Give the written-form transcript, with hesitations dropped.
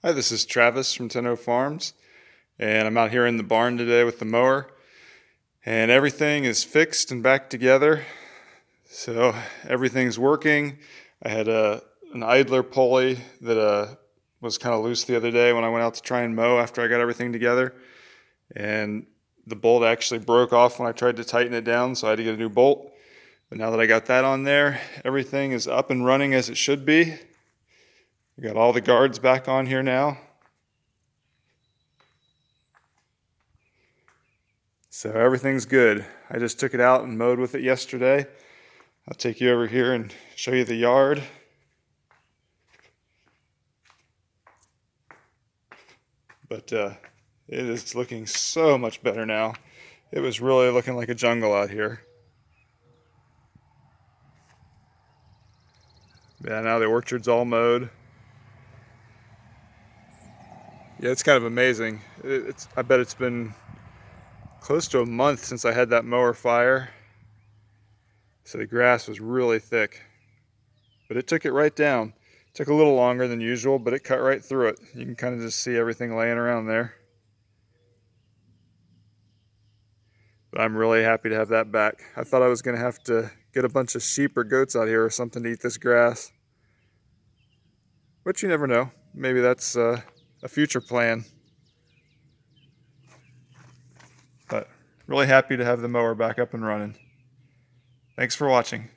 Hi, this is Travis from Tenno Farms, and I'm out here in the barn today with the mower, and everything is fixed and back together. So everything's working. I had an idler pulley that was kind of loose the other day when I went out to try and mow after I got everything together, and the bolt actually broke off when I tried to tighten it down, so I had to get a new bolt. But now that I got that on there, everything is up and running as it should be. We got all the guards back on here now. So everything's good. I just took it out and mowed with it yesterday. I'll take you over here and show you the yard. But it is looking so much better now. It was really looking like a jungle out here. Yeah, now the orchard's all mowed. Yeah, it's kind of amazing. I bet it's been close to a month since I had that mower fire. So the grass was really thick. But it took it right down. It took a little longer than usual, but it cut right through it. You can kind of just see everything laying around there. But I'm really happy to have that back. I thought I was going to have to get a bunch of sheep or goats out here or something to eat this grass. But you never know. Maybe that's a future plan. But really happy to have the mower back up and running. Thanks for watching.